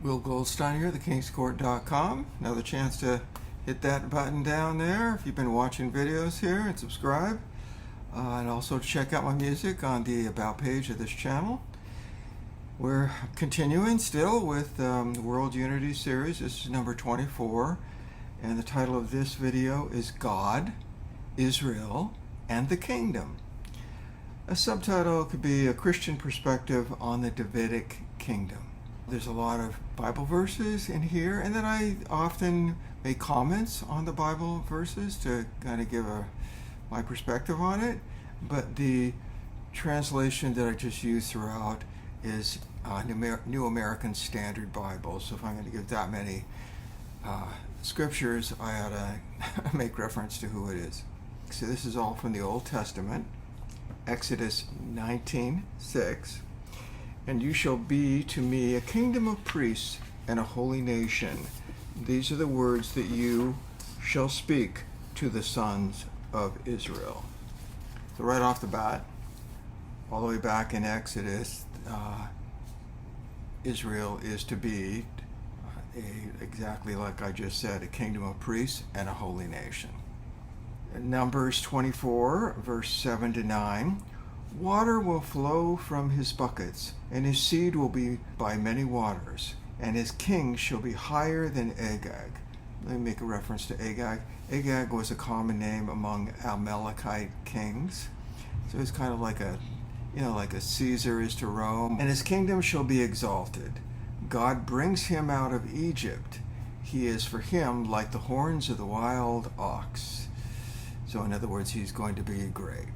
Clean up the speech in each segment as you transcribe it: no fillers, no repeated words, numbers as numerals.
Will Goldstein here, thekingscourt.com. Another chance to hit that button down there if you've been watching videos here, and subscribe. And also check out my music on the About page of this channel. We're continuing still with the World Unity series. This is number 24, and the title of this video is God, Israel, and the Kingdom. A subtitle could be A Christian Perspective on the Davidic Kingdom. There's a lot of Bible verses in here, and then I often make comments on the Bible verses to kind of give my perspective on it. But the translation that I just use throughout is New American Standard Bible. So if I'm going to give that many scriptures, I ought to make reference to who it is. So this is all from the Old Testament, Exodus 19:6. And you shall be to me a kingdom of priests and a holy nation. These are the words that you shall speak to the sons of Israel. So right off the bat, all the way back in Exodus, Israel is to be exactly like I just said, a kingdom of priests and a holy nation. In Numbers 24, verse 7 to 9. Water will flow from his buckets, and his seed will be by many waters, and his king shall be higher than Agag. Let me make a reference to Agag. Agag was a common name among Amalekite kings. So it's kind of like a Caesar is to Rome. And his kingdom shall be exalted. God brings him out of Egypt. He is for him like the horns of the wild ox. So in other words, he's going to be great.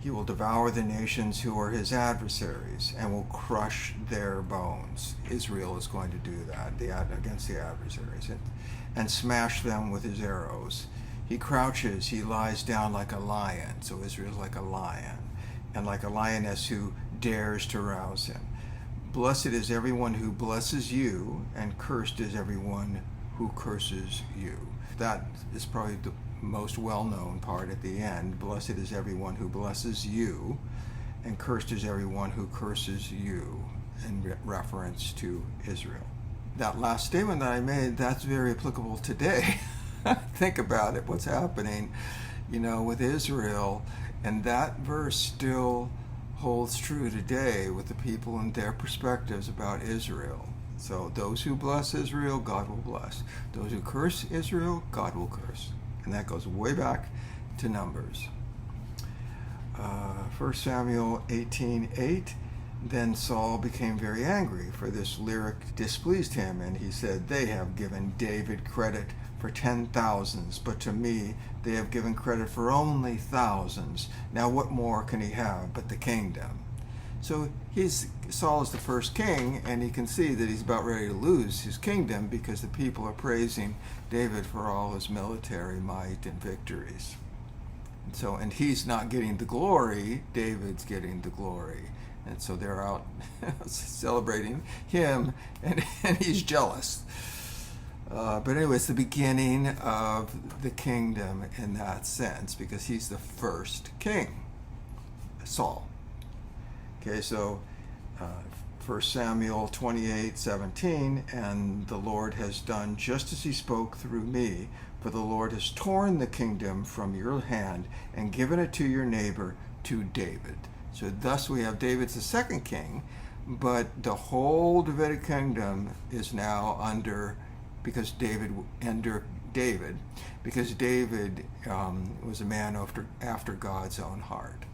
He will devour the nations who are his adversaries and will crush their bones. Israel is going to do that against the adversaries and smash them with his arrows. He crouches, he lies down like a lion. So Israel's like a lion, and like a lioness who dares to rouse him. Blessed is everyone who blesses you, and cursed is everyone who curses you. That is probably the most well-known part at the end. Blessed is everyone who blesses you, and cursed is everyone who curses you, in reference to Israel. That last statement that I made, that's very applicable today. Think about it, what's happening, with Israel, and that verse still holds true today with the people and their perspectives about Israel. So those who bless Israel, God will bless. Those who curse Israel, God will curse. And that goes way back to Numbers. 1 Samuel 18:8. Then Saul became very angry, for this lyric displeased him, and he said, they have given David credit for 10,000s, but to me they have given credit for only thousands. Now what more can he have but the kingdom? So Saul is the first king, and he can see that he's about ready to lose his kingdom because the people are praising David for all his military might and victories. And he's not getting the glory, David's getting the glory. And so they're out celebrating him, and he's jealous. But anyway, it's the beginning of the kingdom in that sense, because he's the first king, Saul. Okay, so 1 Samuel 28:17, and the Lord has done just as he spoke through me, for the Lord has torn the kingdom from your hand and given it to your neighbor, to David. So thus we have David's the second king, but the whole Davidic kingdom is now because David was a man after God's own heart.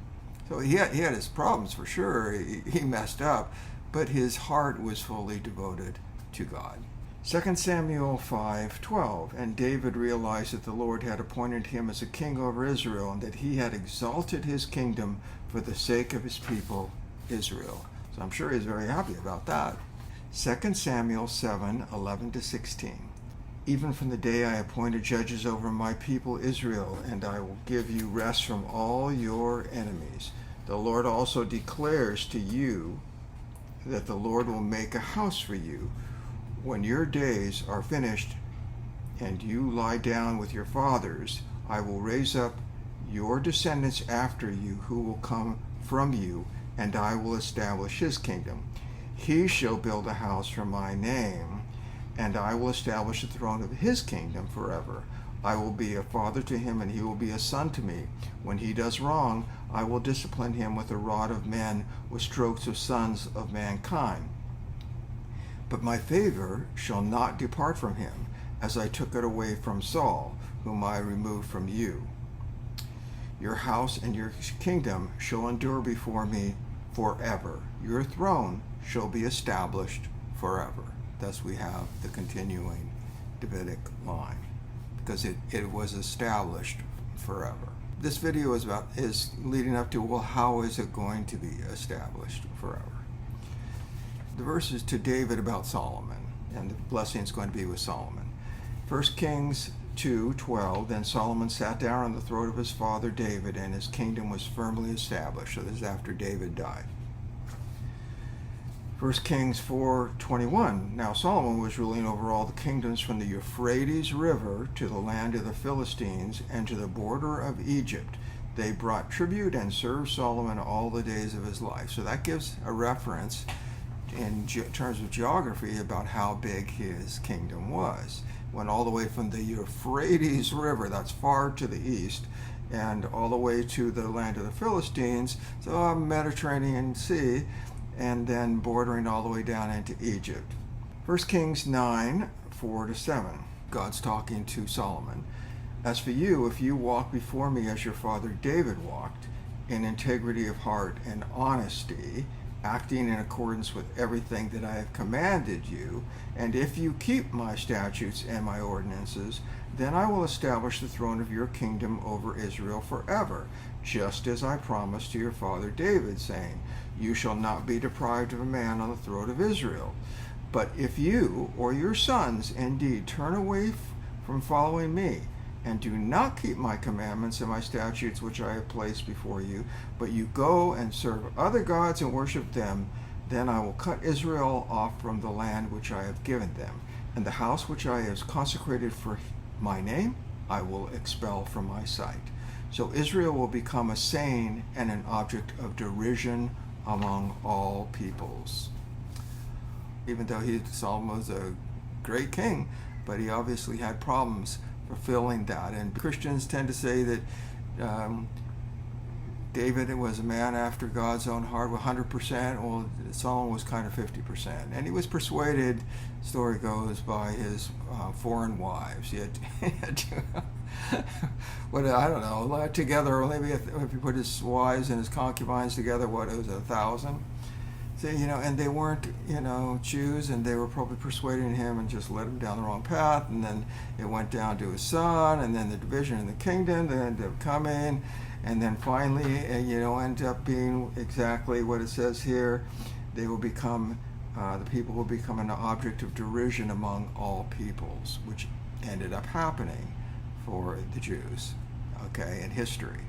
So he had his problems for sure. He messed up, but his heart was fully devoted to God. 2 Samuel 5:12, and David realized that the Lord had appointed him as a king over Israel, and that he had exalted his kingdom for the sake of his people, Israel. So I'm sure he's very happy about that. 2 Samuel 7:11-16. Even from the day I appointed judges over my people Israel, and I will give you rest from all your enemies. The Lord also declares to you that the Lord will make a house for you. When your days are finished and you lie down with your fathers, I will raise up your descendants after you who will come from you, and I will establish his kingdom. He shall build a house for my name, and I will establish the throne of his kingdom forever. I will be a father to him, and he will be a son to me. When he does wrong, I will discipline him with the rod of men, with strokes of sons of mankind. But my favor shall not depart from him, as I took it away from Saul, whom I removed from you. Your house and your kingdom shall endure before me forever. Your throne shall be established forever. Thus we have the continuing Davidic line, because it was established forever. This video is leading up to, well, how is it going to be established forever? The verse is to David about Solomon, and the blessing is going to be with Solomon. 1 Kings 2:12, then Solomon sat down on the throne of his father David, and his kingdom was firmly established. So this is after David died. 1 Kings 4:21, now Solomon was ruling over all the kingdoms from the Euphrates River to the land of the Philistines and to the border of Egypt. They brought tribute and served Solomon all the days of his life. So that gives a reference in terms of geography about how big his kingdom was. Went all the way from the Euphrates River, that's far to the east, and all the way to the land of the Philistines, so Mediterranean Sea, and then bordering all the way down into Egypt. 1 Kings 9:4-7, God's talking to Solomon. As for you, if you walk before me as your father David walked, in integrity of heart and honesty, acting in accordance with everything that I have commanded you, and if you keep my statutes and my ordinances, then I will establish the throne of your kingdom over Israel forever, just as I promised to your father David, saying, you shall not be deprived of a man on the throne of Israel. But if you or your sons indeed turn away from following me, and do not keep my commandments and my statutes which I have placed before you, but you go and serve other gods and worship them, then I will cut Israel off from the land which I have given them, and the house which I have consecrated for my name I will expel from my sight. So Israel will become a saying and an object of derision among all peoples. Even though Solomon was a great king, but he obviously had problems fulfilling that. And Christians tend to say that David was a man after God's own heart, 100%. Well, Solomon was kind of 50%. And he was persuaded, story goes, by his foreign wives. He had what, I don't know, together, or maybe if you put his wives and his concubines together, what, it was 1,000? So, and they weren't, Jews, and they were probably persuading him and just led him down the wrong path. And then it went down to his son, and then the division in the kingdom, then ended up coming, and then finally, end up being exactly what it says here. They will become, the people will become an object of derision among all peoples, which ended up happening for the Jews, in history.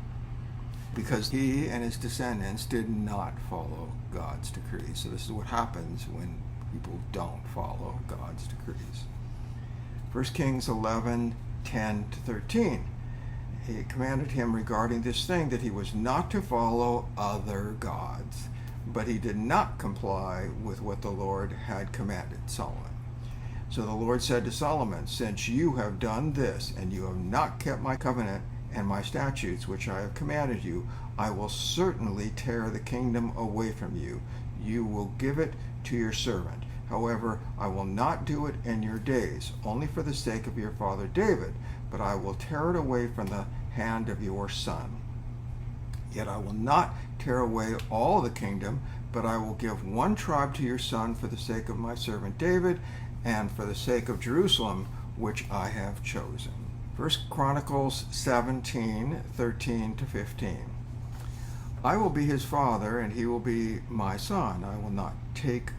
Because he and his descendants did not follow God's decrees. So this is what happens when people don't follow God's decrees. 1 Kings 11:10-13. He commanded him regarding this thing that he was not to follow other gods, but he did not comply with what the Lord had commanded Solomon. So the Lord said to Solomon, since you have done this, and you have not kept my covenant and my statutes which I have commanded you, I will certainly tear the kingdom away from you. You will give it to your servant. However, I will not do it in your days, only for the sake of your father David, but I will tear it away from the hand of your son. Yet I will not tear away all the kingdom, but I will give one tribe to your son for the sake of my servant David, and for the sake of Jerusalem, which I have chosen. 1 Chronicles 17:13-15. I will be his father, and he will be my son. I will not take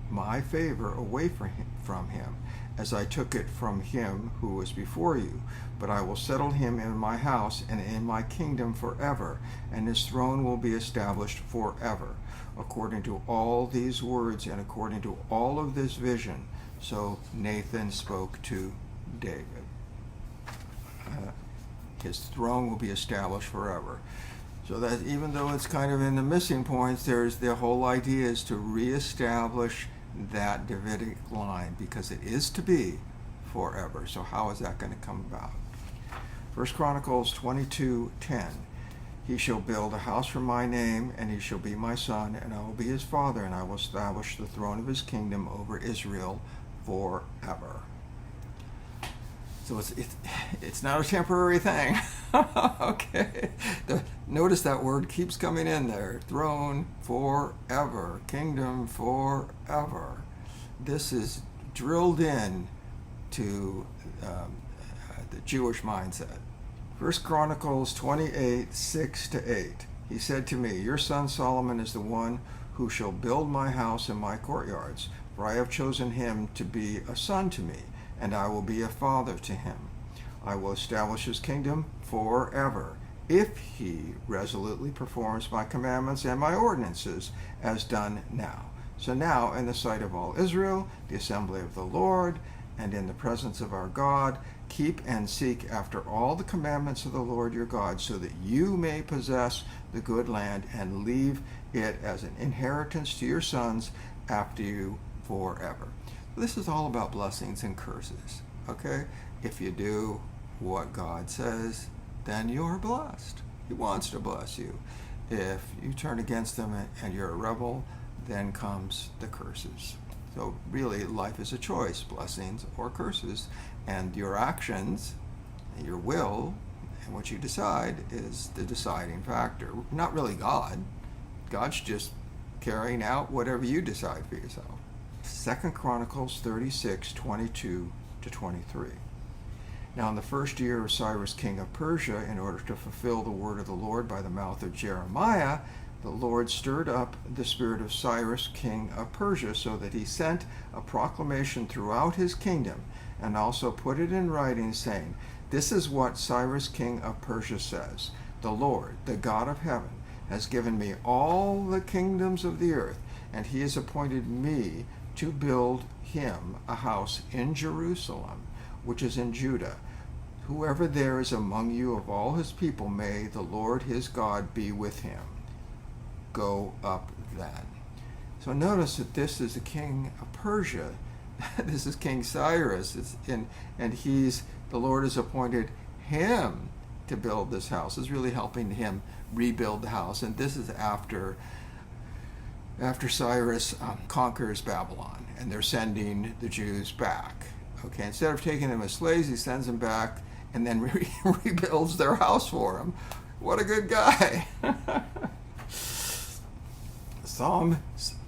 my favor away from him, as I took it from him who was before you. But I will settle him in my house and in my kingdom forever, and his throne will be established forever. According to all these words and according to all of this vision, so Nathan spoke to David. His throne will be established forever. So that even though it's kind of in the missing points, there's the whole idea is to reestablish that Davidic line, because it is to be forever. So how is that going to come about? 1 Chronicles 22:10. He shall build a house for my name, and he shall be my son, and I will be his father, and I will establish the throne of his kingdom over Israel forever. So it's not a temporary thing. Okay. Notice that word keeps coming in there. Throne forever. Kingdom forever. This is drilled in to the Jewish mindset. 1 Chronicles 28:6-8. He said to me, your son Solomon is the one who shall build my house and my courtyards, for I have chosen him to be a son to me, and I will be a father to him. I will establish his kingdom forever, if he resolutely performs my commandments and my ordinances, as done now. So now, in the sight of all Israel, the assembly of the Lord, and in the presence of our God, keep and seek after all the commandments of the Lord your God, so that you may possess the good land and leave it as an inheritance to your sons after you forever. This is all about blessings and curses, okay? If you do what God says, then you're blessed. He wants to bless you. If you turn against him and you're a rebel, then comes the curses. So really, life is a choice, blessings or curses, and your actions, your will, and what you decide is the deciding factor. Not really God. God's just carrying out whatever you decide for yourself. 2 Chronicles 36:22-23. Now in the first year of Cyrus king of Persia, in order to fulfill the word of the Lord by the mouth of Jeremiah, the Lord stirred up the spirit of Cyrus king of Persia, so that he sent a proclamation throughout his kingdom, and also put it in writing, saying, this is what Cyrus king of Persia says, the Lord, the God of heaven, has given me all the kingdoms of the earth, and he has appointed me to build him a house in Jerusalem, which is in Judah. Whoever there is among you of all his people, may the Lord his God be with him. Go up then. So notice that this is the king of Persia. This is King Cyrus, and the Lord has appointed him to build this house. Is really helping him rebuild the house, and this is after Cyrus conquers Babylon, and they're sending the Jews back. Okay, instead of taking them as slaves, he sends them back and then rebuilds their house for them. What a good guy. Psalm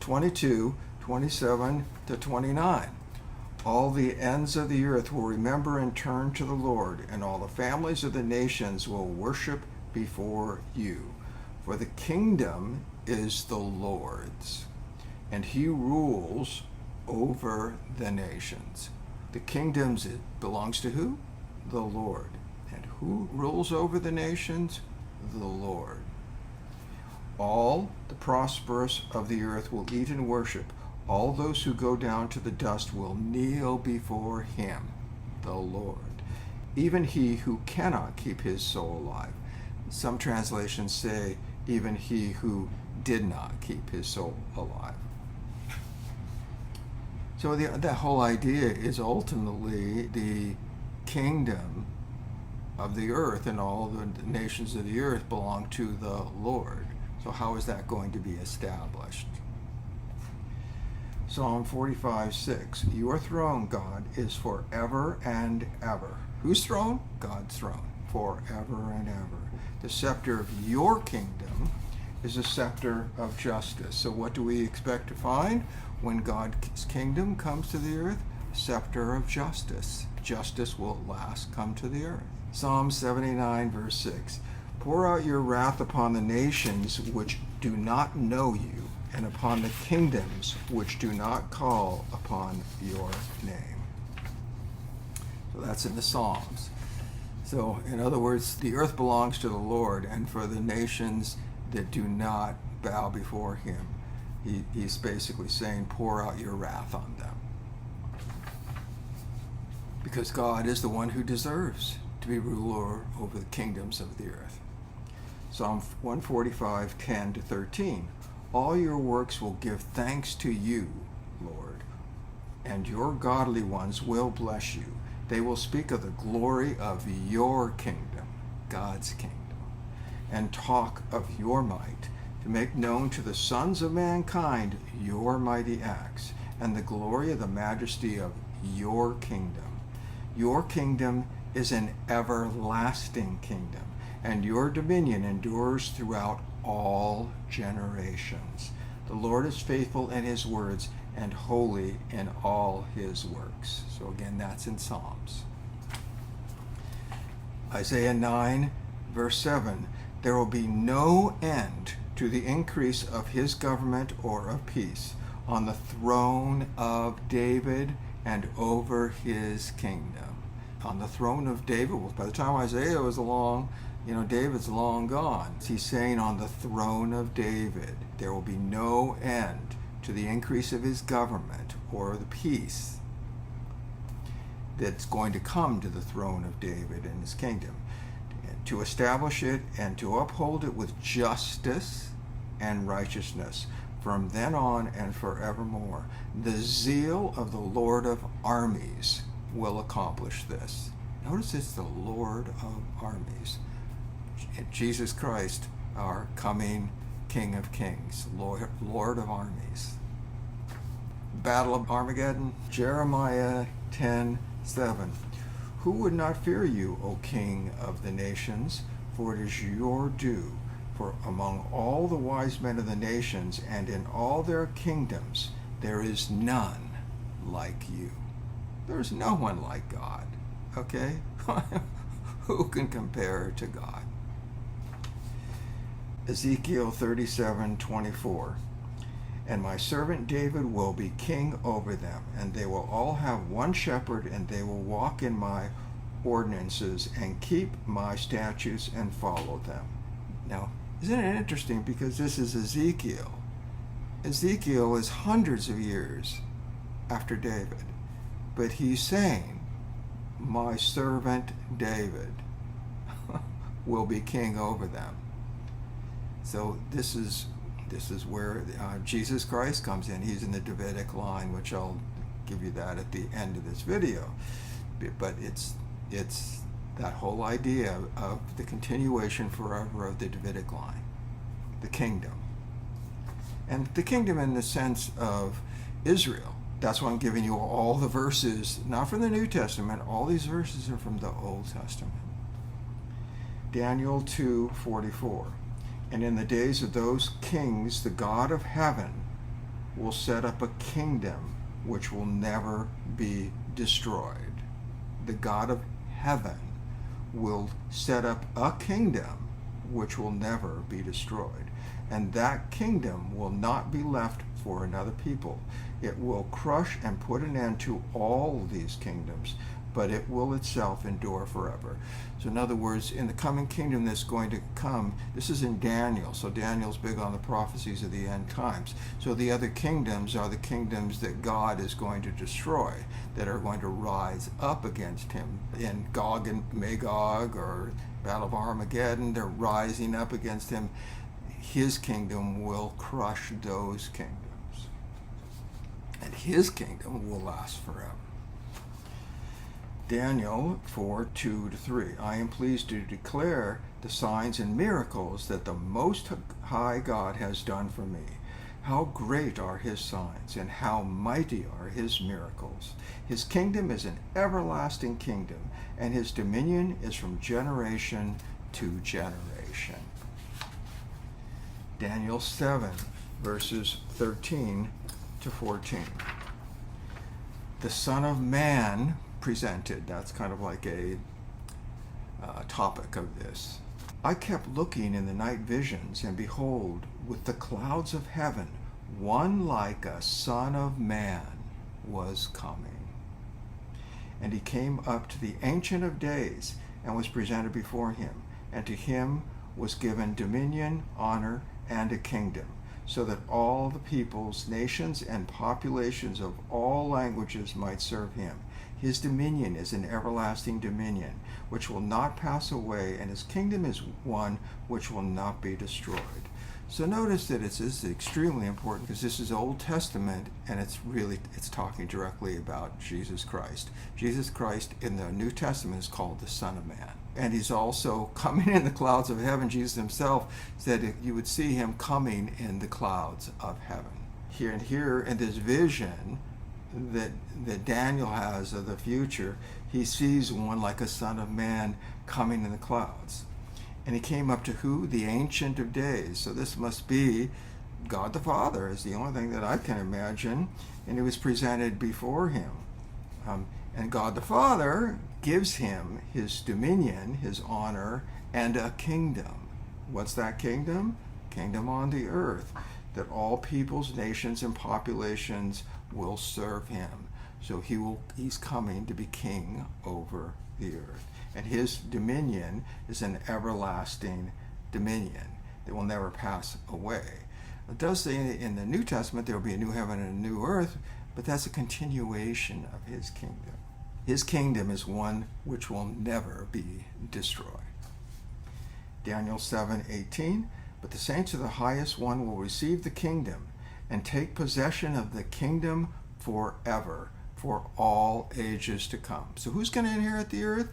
22:27-29. All the ends of the earth will remember and turn to the Lord, and all the families of the nations will worship before you. For the kingdom is the Lord's, and he rules over the nations. The kingdom belongs to who? The Lord. And who rules over the nations? The Lord. All the prosperous of the earth will eat and worship. All those who go down to the dust will kneel before him, the Lord. Even he who cannot keep his soul alive. Some translations say, even he who did not keep his soul alive. So that whole idea is ultimately the kingdom of the earth, and all the nations of the earth belong to the Lord. So how is that going to be established? Psalm 45:6. Your throne, God, is forever and ever. Whose throne? God's throne. Forever and ever. The scepter of your kingdom is a scepter of justice. So what do we expect to find when God's kingdom comes to the earth? A scepter of justice. Justice will at last come to the earth. Psalm 79:6. Pour out your wrath upon the nations which do not know you, and upon the kingdoms which do not call upon your name. So that's in the Psalms. So in other words, the earth belongs to the Lord, and for the nations that do not bow before him, he's basically saying, pour out your wrath on them. Because God is the one who deserves to be ruler over the kingdoms of the earth. Psalm 145, 10 to 13. All your works will give thanks to you, Lord, and your godly ones will bless you. They will speak of the glory of your kingdom, God's kingdom, and talk of your might, to make known to the sons of mankind your mighty acts, and the glory of the majesty of your kingdom. Your kingdom is an everlasting kingdom, and your dominion endures throughout all generations. The Lord is faithful in his words and holy in all his works. So again, that's in Psalms. Isaiah 9, verse 7. There will be no end to the increase of his government or of peace on the throne of David and over his kingdom. On the throne of David, well, by the time Isaiah was along, David's long gone. He's saying on the throne of David, there will be no end to the increase of his government or the peace that's going to come to the throne of David and his kingdom, to establish it and to uphold it with justice and righteousness from then on and forevermore. The zeal of the Lord of armies will accomplish this. Notice it's the Lord of armies. Jesus Christ, our coming King of Kings, Lord of armies. Battle of Armageddon, Jeremiah 10:7. Who would not fear you, O King of the nations? For it is your due. For among all the wise men of the nations and in all their kingdoms, there is none like you. There is no one like God. Okay? Who can compare to God? Ezekiel 37:24. And my servant David will be king over them, and they will all have one shepherd, and they will walk in my ordinances and keep my statutes and follow them. Now, isn't it interesting, because this is Ezekiel. Ezekiel is hundreds of years after David, but he's saying, my servant David will be king over them. So this is where Jesus Christ comes in. He's in the Davidic line, which I'll give you that at the end of this video. But it's that whole idea of the continuation forever of the Davidic line, the kingdom. And the kingdom in the sense of Israel. That's why I'm giving you all the verses, not from the New Testament. All these verses are from the Old Testament. Daniel 2:44. And in the days of those kings, the God of heaven will set up a kingdom which will never be destroyed. The God of heaven will set up a kingdom which will never be destroyed. And that kingdom will not be left for another people. It will crush and put an end to all these kingdoms, but it will itself endure forever. So in other words, in the coming kingdom that's going to come, this is in Daniel, so Daniel's big on the prophecies of the end times. So the other kingdoms are the kingdoms that God is going to destroy, that are going to rise up against him. In Gog and Magog or Battle of Armageddon, they're rising up against him. His kingdom will crush those kingdoms. And his kingdom will last forever. Daniel 4:2-3. I am pleased to declare the signs and miracles that the Most High God has done for me. How great are his signs, and how mighty are his miracles. His kingdom is an everlasting kingdom, and his dominion is from generation to generation. Daniel 7, verses 13-14. The Son of Man presented. That's kind of like a topic of this. I kept looking in the night visions, and behold, with the clouds of heaven, one like a son of man was coming. And he came up to the Ancient of Days and was presented before him, and to him was given dominion, honor, and a kingdom, so that all the peoples, nations, and populations of all languages might serve him. His dominion is an everlasting dominion, which will not pass away, and his kingdom is one which will not be destroyed. So notice that this is extremely important because this is Old Testament, and it's talking directly about Jesus Christ. Jesus Christ in the New Testament is called the Son of Man. And he's also coming in the clouds of heaven. Jesus himself said you would see him coming in the clouds of heaven. Here in this vision that Daniel has of the future, he sees one like a son of man coming in the clouds. And he came up to who? The Ancient of Days. So this must be God the Father, is the only thing that I can imagine. And he was presented before him. And God the Father gives him his dominion, his honor, and a kingdom. What's that kingdom? Kingdom on the earth, that all peoples, nations, and populations will serve him. So he's coming to be king over the earth. And his dominion is an everlasting dominion that will never pass away. It does say in the New Testament there will be a new heaven and a new earth, but that's a continuation of his kingdom. His kingdom is one which will never be destroyed. Daniel 7:18, but the saints of the highest one will receive the kingdom and take possession of the kingdom forever, for all ages to come. So who's going to inherit the earth?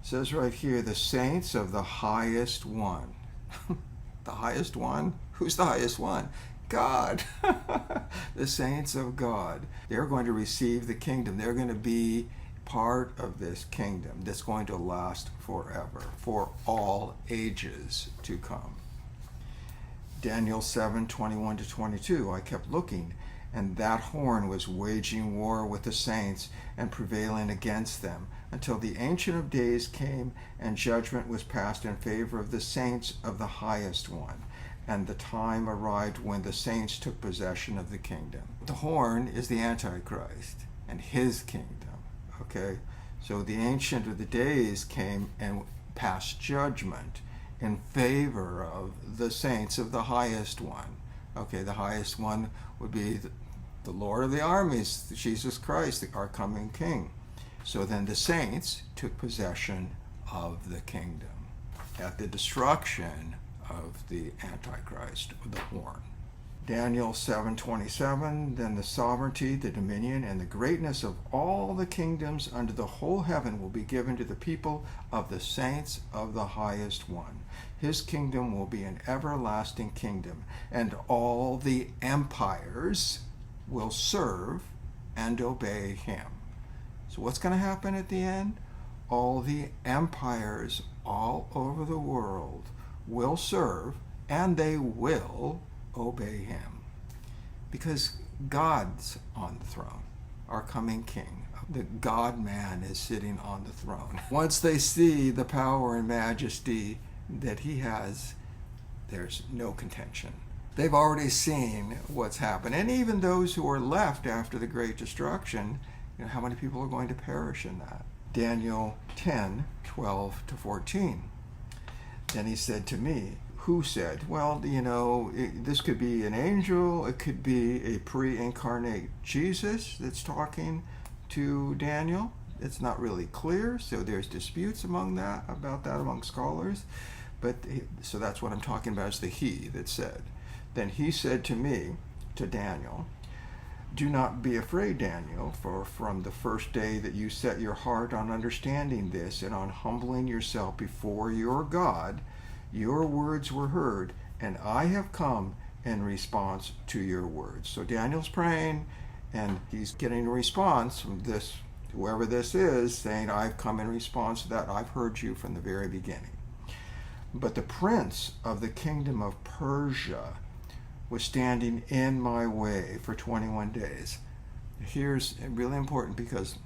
It says right here, the saints of the highest one. The highest one? Who's the highest one? God. The saints of God. They're going to receive the kingdom. They're going to be part of this kingdom that's going to last forever, for all ages to come. Daniel 7:21-22, I kept looking, and that horn was waging war with the saints and prevailing against them, until the Ancient of Days came and judgment was passed in favor of the saints of the highest one. And the time arrived when the saints took possession of the kingdom. The horn is the Antichrist and his kingdom. Okay? So the Ancient of the Days came and passed judgment in favor of the saints of the highest one. Okay, the highest one would be the Lord of the armies, Jesus Christ, our coming King. So then the saints took possession of the kingdom at the destruction of the Antichrist, the horn. Daniel 7:27, then the sovereignty, the dominion, and the greatness of all the kingdoms under the whole heaven will be given to the people of the saints of the highest one. His kingdom will be an everlasting kingdom, and all the empires will serve and obey him. So what's going to happen at the end? All the empires all over the world will serve, and they will obey him. Because God's on the throne, our coming King. The God-man is sitting on the throne. Once they see the power and majesty that he has, there's no contention. They've already seen what's happened. And even those who are left after the great destruction, how many people are going to perish in that? Daniel 10:12-14. Then he said to me, who said, well, this could be an angel, it could be a pre-incarnate Jesus that's talking to Daniel. It's not really clear, so there's disputes about that among scholars. So that's what I'm talking about, is the he that said. Then he said to me, to Daniel, do not be afraid, Daniel, for from the first day that you set your heart on understanding this and on humbling yourself before your God, your words were heard, and I have come in response to your words. So Daniel's praying, and he's getting a response from this, whoever this is, saying, I've come in response to that. I've heard you from the very beginning. But the prince of the kingdom of Persia was standing in my way for 21 days. Here's really important, because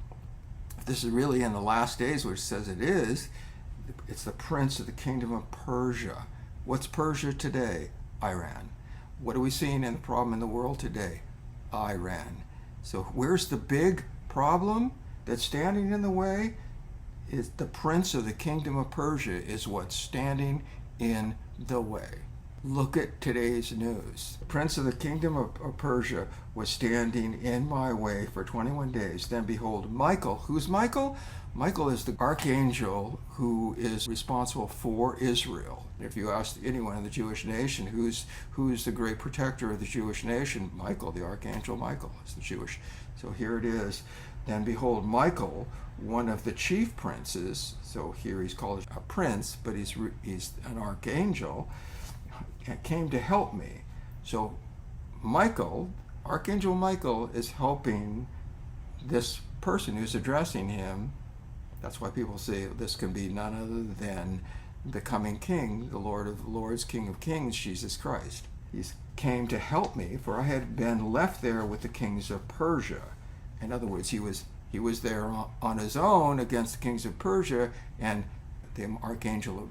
if this is really in the last days, which says it is, it's the prince of the kingdom of Persia. What's Persia today? Iran. What are we seeing in the problem in the world today? Iran. So where's the big problem that's standing in the way? Is the prince of the kingdom of Persia is what's standing in the way. Look at today's news. The prince of the kingdom of Persia was standing in my way for 21 days. Then behold, Michael. Who's Michael? Michael is the archangel who is responsible for Israel. If you ask anyone in the Jewish nation who's the great protector of the Jewish nation, Michael, the archangel Michael is the Jewish. So here it is. Then behold, Michael, one of the chief princes, so here he's called a prince, but he's an archangel, came to help me. So Michael, Archangel Michael, is helping this person who's addressing him. That's why people say this can be none other than the coming King, the Lord of Lords, King of Kings, Jesus Christ. He came to help me, for I had been left there with the kings of Persia. In other words, he was there on his own against the kings of Persia, and the Archangel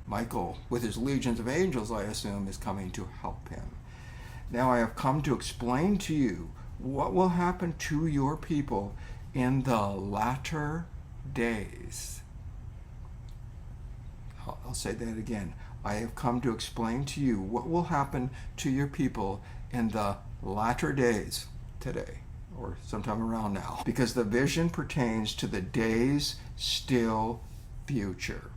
Michael, with his legions of angels, I assume, is coming to help him. Now I have come to explain to you what will happen to your people in the latter days. I'll say that again. I have come to explain to you what will happen to your people in the latter days, today, or sometime around now, because the vision pertains to the days still future.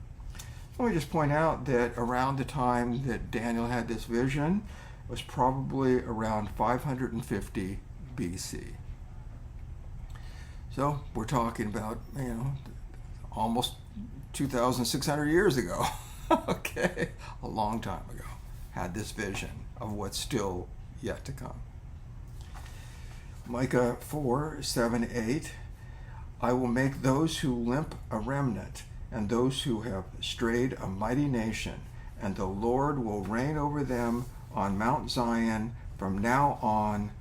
Let me just point out that around the time that Daniel had this vision was probably around 550 BC. So we're talking about, almost 2,600 years ago. Okay, a long time ago, had this vision of what's still yet to come. Micah 4:7-8, I will make those who limp a remnant, and those who have strayed a mighty nation, and the Lord will reign over them on Mount Zion from now on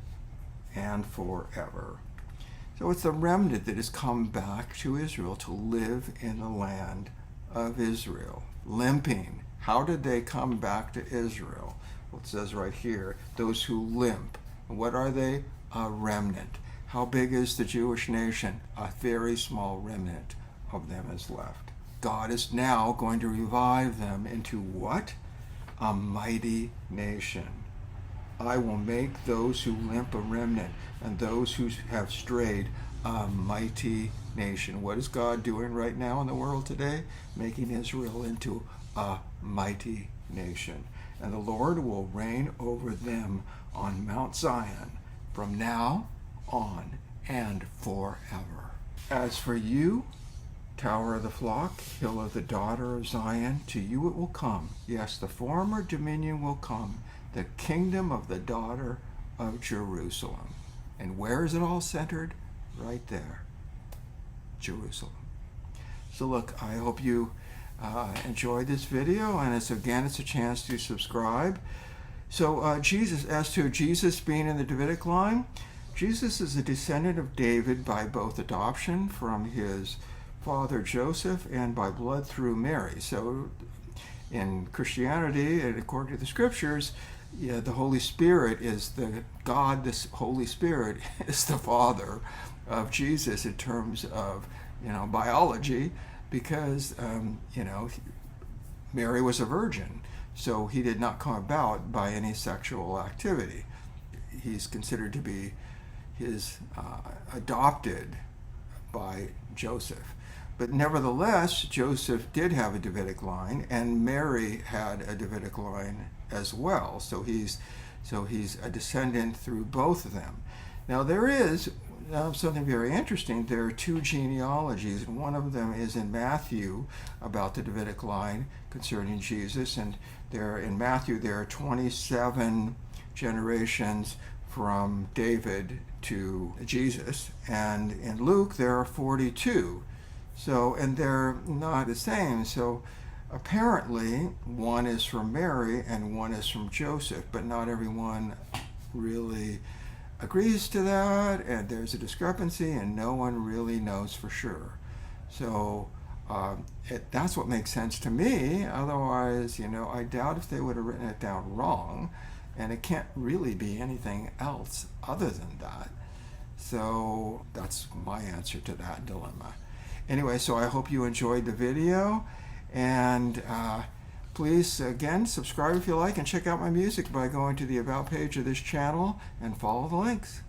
and forever. So it's the remnant that has come back to Israel to live in the land of Israel. Limping. How did they come back to Israel? Well, it says right here, those who limp. What are they? A remnant. How big is the Jewish nation? A very small remnant of them is left. God is now going to revive them into what? A mighty nation. I will make those who limp a remnant, and those who have strayed a mighty nation. What is God doing right now in the world today? Making Israel into a mighty nation. And the Lord will reign over them on Mount Zion from now on and forever. As for you, Tower of the flock, hill of the daughter of Zion, to you it will come. Yes, the former dominion will come, the kingdom of the daughter of Jerusalem. And where is it all centered? Right there, Jerusalem. So look, I hope you enjoyed this video, and it's a chance to subscribe. So Jesus being in the Davidic line, Jesus is a descendant of David by both adoption from his father Joseph and by blood through Mary. So in Christianity, and according to the scriptures, the Holy Spirit is God, this Holy Spirit is the father of Jesus in terms of, biology, because, Mary was a virgin, so he did not come about by any sexual activity. He's considered to be adopted by Joseph. But nevertheless, Joseph did have a Davidic line, and Mary had a Davidic line as well. So he's a descendant through both of them. Now there is something very interesting. There are two genealogies, and one of them is in Matthew about the Davidic line concerning Jesus. And in Matthew there are 27 generations from David to Jesus, and in Luke there are 42. So, and they're not the same. So apparently one is from Mary and one is from Joseph, but not everyone really agrees to that, and there's a discrepancy, and no one really knows for sure. So that's what makes sense to me. Otherwise, I doubt if they would have written it down wrong, and it can't really be anything else other than that. So that's my answer to that dilemma. Anyway, so I hope you enjoyed the video, and Please, again, subscribe if you like, and check out my music by going to the About page of this channel and follow the links.